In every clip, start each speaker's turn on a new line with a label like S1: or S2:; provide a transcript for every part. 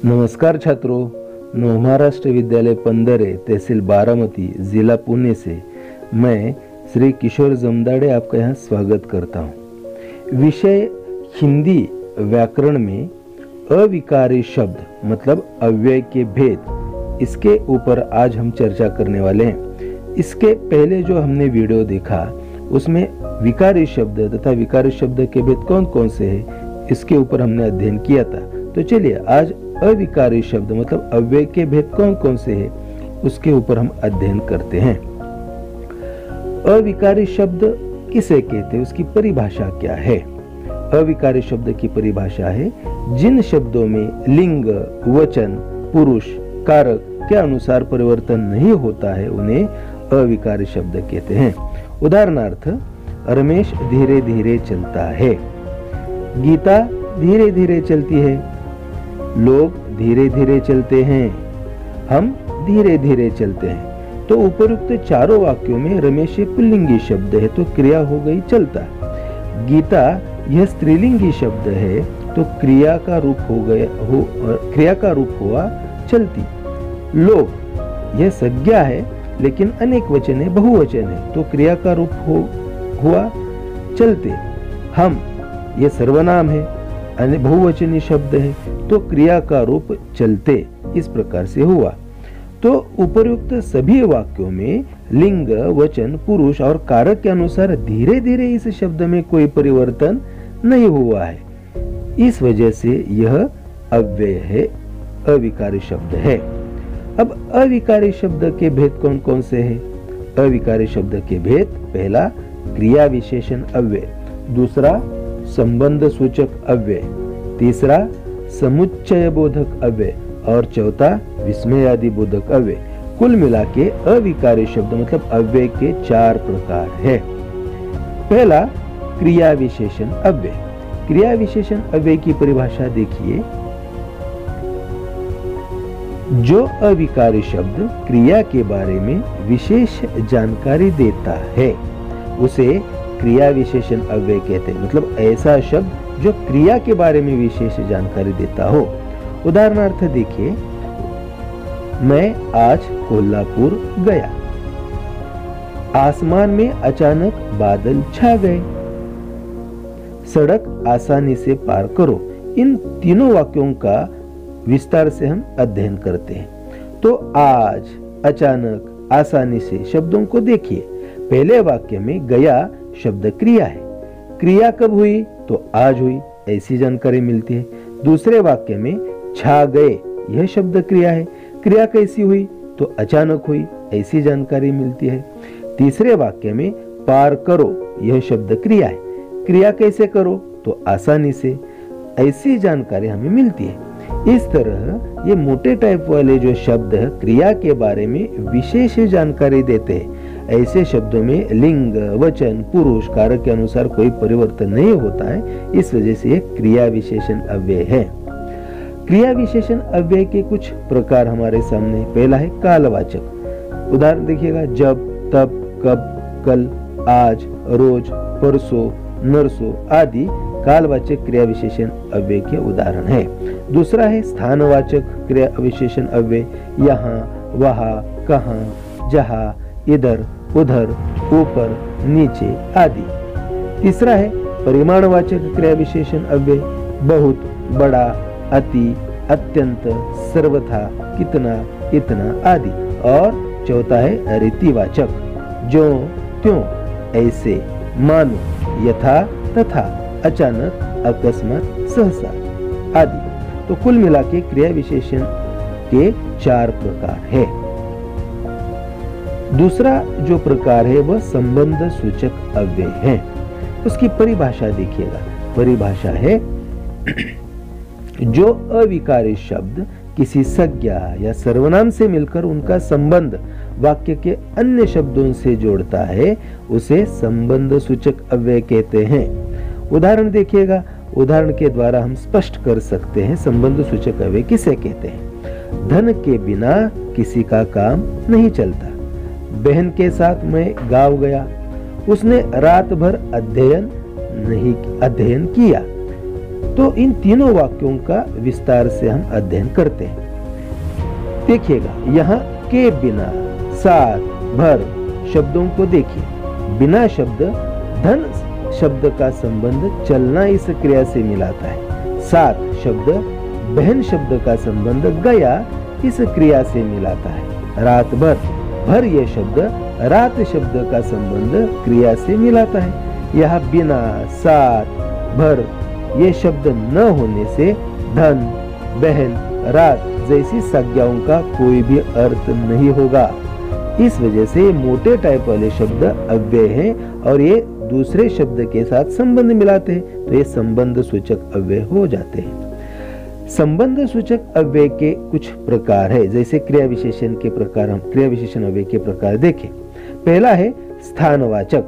S1: नमस्कार छात्रों, महाराष्ट्र विद्यालय पंदरे, तहसील बारामती, जिला पुणे से मैं श्री किशोर जमदाड़े आपका यहाँ स्वागत करता हूँ। विषय हिंदी व्याकरण में अविकारी शब्द मतलब अव्यय के भेद, इसके ऊपर आज हम चर्चा करने वाले हैं। इसके पहले जो हमने वीडियो देखा उसमें विकारी शब्द तथा विकारी शब्द के भेद कौन कौन से हैं, इसके ऊपर हमने अध्ययन किया था। तो चलिए आज अविकारी शब्द मतलब अव्यय के भेद कौन कौन से हैं उसके ऊपर हम अध्ययन करते हैं। अविकारी शब्द किसे कहते हैं, उसकी परिभाषा क्या है? अविकारी शब्द की परिभाषा है जिन शब्दों में लिंग, वचन, पुरुष, कारक के अनुसार परिवर्तन नहीं होता है उन्हें अविकारी शब्द कहते हैं। उदाहरणार्थ, रमेश धीरे धीरे चलता है, गीता धीरे धीरे चलती है, लोग धीरे धीरे चलते हैं, हम धीरे धीरे चलते हैं। तो उपरोक्त चारों वाक्यों में रमेश एक पुल्लिंगी शब्द है तो क्रिया हो गई चलता। गीता यह स्त्रीलिंगी शब्द है तो क्रिया का रूप हुआ चलती। लोग यह संज्ञा है लेकिन अनेक वचन है, बहुवचन है तो क्रिया का रूप हुआ चलते। हम यह सर्वनाम है, बहुवचनी शब्द है तो क्रिया का रूप चलते, इस प्रकार से हुआ। तो उपयुक्त सभी वाक्यों में लिंग, वचन, पुरुष और कारक के अनुसार धीरे धीरे इस शब्द में कोई परिवर्तन नहीं हुआ है, इस वजह से यह अव्यय है, अविकारी शब्द है। अब अविकारी शब्द के भेद कौन कौन से हैं? अविकारी शब्द के भेद, पहला क्रिया विशेषण अव्यय, दूसरा संबंध सूचक अव्यय, तीसरा समुच्चय बोधक अव्यय और चौथा विस्मयादि बोधक अव्यय। कुल मिला के अविकारी शब्द मतलब अव्यय के 4 प्रकार है। पहला क्रिया विशेषण अव्यय। क्रिया विशेषण अव्यय की परिभाषा देखिए, जो अविकारी शब्द क्रिया के बारे में विशेष जानकारी देता है उसे क्रिया विशेषण अव्यय कहते हैं। मतलब ऐसा शब्द जो क्रिया के बारे में विशेष जानकारी देता हो। उदाहरणार्थ देखिए, मैं आज कोल्हापुर गया, आसमान में अचानक बादल छा गए, सड़क आसानी से पार करो। इन तीनों वाक्यों का विस्तार से हम अध्ययन करते हैं। तो आज, अचानक, आसानी से शब्दों को देखिए। पहले वाक्य में गया शब्द क्रिया है, क्रिया कब हुई तो आज हुई, ऐसी जानकारी मिलती है। दूसरे वाक्य में छा गए यह शब्द क्रिया है, क्रिया कैसी हुई तो अचानक हुई, ऐसी जानकारी मिलती है। तीसरे वाक्य में पार करो यह शब्द क्रिया है, क्रिया कैसे करो तो आसानी से, ऐसी जानकारी हमें मिलती है। इस तरह ये मोटे टाइप वाले जो शब्द क्रिया के बारे में विशेष जानकारी देते हैं, ऐसे शब्दों में लिंग, वचन, पुरुष, कारक के अनुसार कोई परिवर्तन नहीं होता है, इस वजह से यह क्रिया विशेषण अव्यय है। क्रिया विशेषण अव्यय के कुछ प्रकार हमारे सामने। पहला है कालवाचक। उदाहरण देखिएगा, जब, तब, कब, कल, आज, रोज, परसों, नरसों आदि कालवाचक क्रिया विशेषण अव्यय के उदाहरण है। दूसरा है स्थानवाचक क्रिया विशेषण अव्यय, यहाँ, वहाँ, कहाँ, जहाँ, इधर, उधर, ऊपर, नीचे आदि। तीसरा है परिमाणवाचक क्रिया विशेषण अव्यय, बहुत, बड़ा, अति, अत्यंत, सर्वथा, कितना, इतना आदि। और चौथा है रीतिवाचक, जो, त्यों, ऐसे, मानो, यथा, तथा, अचानक, अकस्मात, सहसा आदि। तो कुल मिला के क्रिया विशेषण के 4 प्रकार है। दूसरा जो प्रकार है वह संबंध सूचक अव्यय है। उसकी परिभाषा देखिएगा। परिभाषा है जो अविकारी शब्द किसी संज्ञा या सर्वनाम से मिलकर उनका संबंध वाक्य के अन्य शब्दों से जोड़ता है उसे संबंध सूचक अव्यय कहते हैं। उदाहरण देखिएगा, उदाहरण के द्वारा हम स्पष्ट कर सकते हैं संबंध सूचक अव्यय किसे कहते हैं। धन के बिना किसी का काम नहीं चलता। बहन के साथ मैं गांव गया, उसने रात भर अध्ययन किया। तो इन तीनों वाक्यों का विस्तार से हम अध्ययन करते हैं। देखिएगा, यहाँ के बिना, साथ, भर शब्दों को देखिए। बिना शब्द धन शब्द का संबंध चलना इस क्रिया से मिलाता है। साथ शब्द बहन शब्द का संबंध गया इस क्रिया से मिलाता है। रात भर, भर ये शब्द रात शब्द का संबंध क्रिया से मिलाता है। यह बिना, साथ, भर ये शब्द न होने से धन, बहन, रात जैसी संज्ञाओं का कोई भी अर्थ नहीं होगा। इस वजह से मोटे टाइप वाले शब्द अव्यय हैं और ये दूसरे शब्द के साथ संबंध मिलाते हैं, तो ये संबंध सूचक अव्यय हो जाते हैं। संबंध सूचक अव्यय के कुछ प्रकार है, जैसे क्रिया विशेषण के प्रकार। हम क्रिया विशेषण अव्यय के प्रकार देखें। पहला है स्थानवाचक,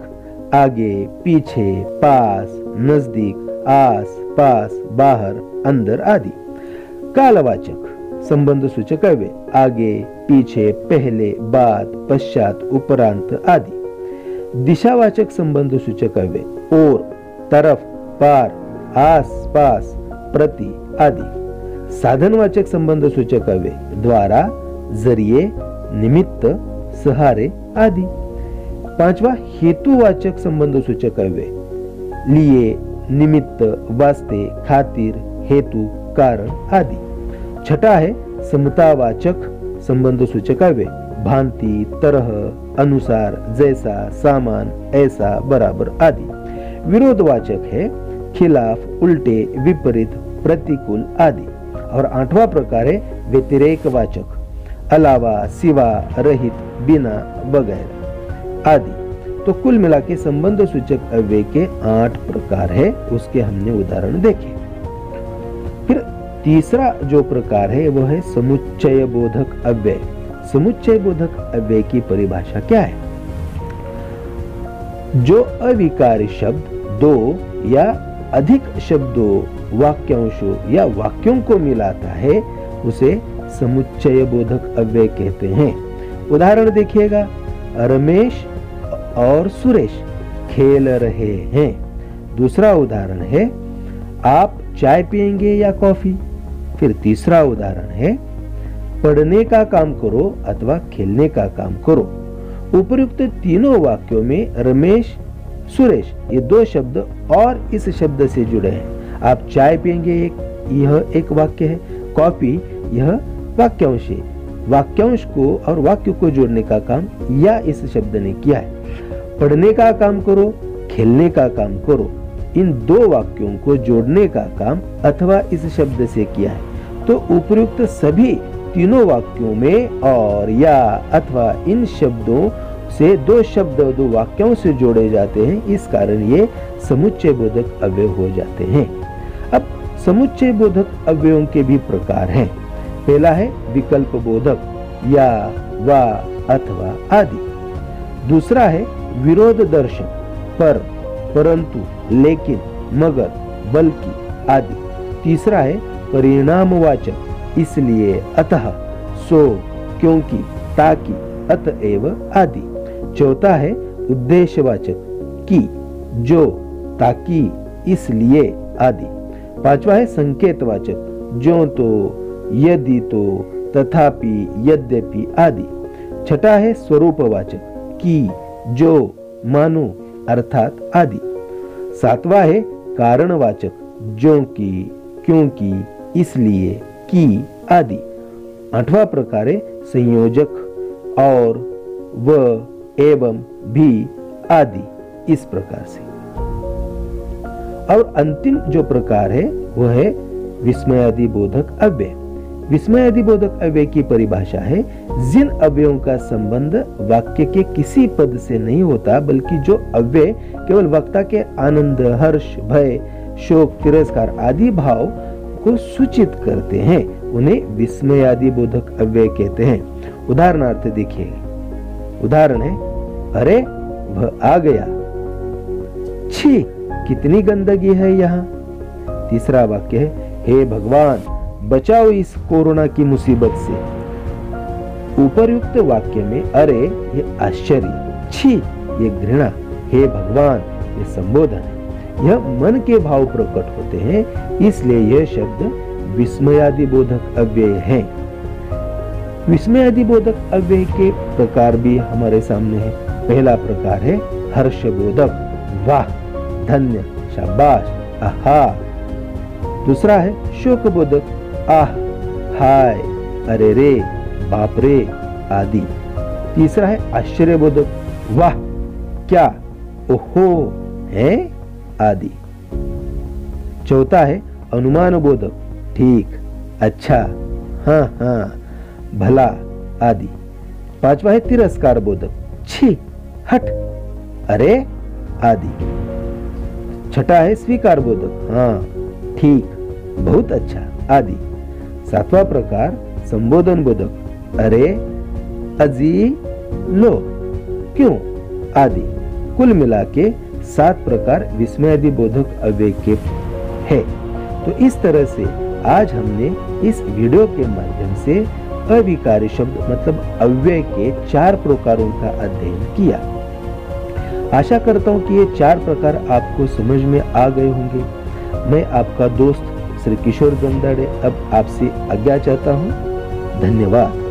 S1: आगे, पीछे, पास, नजदीक, आस, पास, बाहर, अंदर आदि। कालवाचक, संबंध सूचक अव्यय, आगे, पीछे, पहले, बाद, पश्चात, उपरांत आदि। दिशावाचक संबंध सूचक अव्यय, ओर, तरफ, पार, आस, पास, प्रति आदि। साधनवाचक संबंध सूचक अव्यय, द्वारा, जरिए, निमित्त, सहारे आदि। पांचवा हेतुवाचक संबंध सूचक अव्यय, लिए, निमित्त, वास्ते, खातिर, हेतु, कारण आदि। छठा है समतावाचक संबंध सूचक अव्यय, भांति, तरह, अनुसार, जैसा, सामान, ऐसा, बराबर आदि। विरोधवाचक है खिलाफ, उल्टे, विपरीत, प्रतिकूल आदि। और आठवां प्रकार है व्यतिरेकवाचक, अलावा, सिवा, रहित, बिना, बगैर आदि। तो कुल मिला के संबंध सूचक अव्यय के 8 प्रकार है, उसके हमने उदाहरण देखे। फिर तीसरा जो प्रकार है वो है समुच्चय बोधक अव्यय। समुच्चय बोधक अव्यय की परिभाषा क्या है? जो अविकारी शब्द दो या अधिक शब्दों, वाक्यांशों या वाक्यों को मिलाता है उसे समुच्चय बोधक अव्यय कहते हैं। उदाहरण देखिएगा, रमेश और सुरेश खेल रहे हैं। दूसरा उदाहरण है आप चाय पिएंगे या कॉफी। फिर तीसरा उदाहरण है पढ़ने का काम करो अथवा खेलने का काम करो। उपयुक्त तीनों वाक्यों में रमेश, सुरेश ये 2 शब्द और इस शब्द से जुड़े हैं। आप चाय पिएंगे यह एक वाक्य है, कॉफी यह वाक्यांश है। वाक्यांश को और वाक्य को जोड़ने का काम या इस शब्द ने किया है। पढ़ने का काम करो, खेलने का काम करो, इन 2 वाक्यों को जोड़ने का काम अथवा इस शब्द से किया है। तो उपयुक्त सभी तीनों वाक्यों में और या अथवा इन शब्दों से 2 शब्द 2 वाक्यों से जोड़े जाते हैं, इस कारण ये समुच्चय बोधक अव्यय हो जाते हैं। अब समुच्चय बोधक अव्ययों के भी प्रकार हैं। पहला है विकल्प बोधक, या, वा, अथवा आदि। दूसरा है विरोध दर्शक, पर, परंतु, लेकिन, मगर, बल्कि आदि। तीसरा है परिणामवाचक, इसलिए, अतः, सो, क्योंकि, ताकि, अतएव आदि। चौथा है उद्देश्यवाचक, कि, जो, ताकि, इसलिए आदि। पांचवा है संकेतवाचक, जो, तो, यदि, तो, तथापि, यद्यपि आदि। छठा है स्वरूपवाचक, कि, जो, मानो, अर्थात आदि। सातवां है कारणवाचक, जो कि, क्योंकि, इसलिए, कि आदि। आठवां प्रकार है संयोजक, और, व, एवं, भी आदि। इस प्रकार से। और अंतिम जो प्रकार है वह है विस्मयादि बोधक अव्यय। विस्मयादि बोधक अव्यय की परिभाषा है जिन अव्ययों का संबंध वाक्य के किसी पद से नहीं होता, बल्कि जो अव्यय केवल वक्ता के आनंद, हर्ष, भय, शोक, तिरस्कार आदि भाव को सूचित करते हैं, उन्हें विस्मयादि बोधक अव्यय कहते हैं। उदाहरणार्थ देखिए, उदाहरण है अरे वह आ गया, छी कितनी गंदगी है यहाँ। तीसरा वाक्य है हे भगवान बचाओ इस कोरोना की मुसीबत से। उपरयुक्त वाक्य में अरे ये आश्चर्य, छी ये घृणा, हे भगवान ये संबोधन है। यह मन के भाव प्रकट होते हैं, इसलिए यह शब्द विस्मयादि बोधक अव्यय है। विस्मयादि बोधक अव्यय के प्रकार भी हमारे सामने है। पहला प्रकार है हर्ष बोधक, वाह, धन्य, शाबाश, आहा। दूसरा है शोक बोधक, आह, हाय, अरे रे, बाप रे आदि। तीसरा है आश्चर्य बोधक, वाह, क्या, ओहो, है आदि। चौथा है अनुमान बोधक, ठीक, अच्छा, हाँ हाँ, भला आदि। पांचवा है तिरस्कार बोधक, छी, हट, अरे आदि। छठा है स्वीकार बोधक, हाँ, ठीक, बहुत अच्छा आदि। सातवां प्रकार संबोधन बोधक, अरे, अजी, लो, क्यों आदि। कुल मिला के 7 प्रकार विस्मयादि बोधक अव्यय के है। तो इस तरह से आज हमने इस वीडियो के माध्यम से अविकारी शब्द मतलब अव्यय के 4 प्रकारों का अध्ययन किया। आशा करता हूं कि ये 4 प्रकार आपको समझ में आ गए होंगे। मैं आपका दोस्त श्री किशोर गंदाड़े अब आपसे आज्ञा चाहता हूं। धन्यवाद।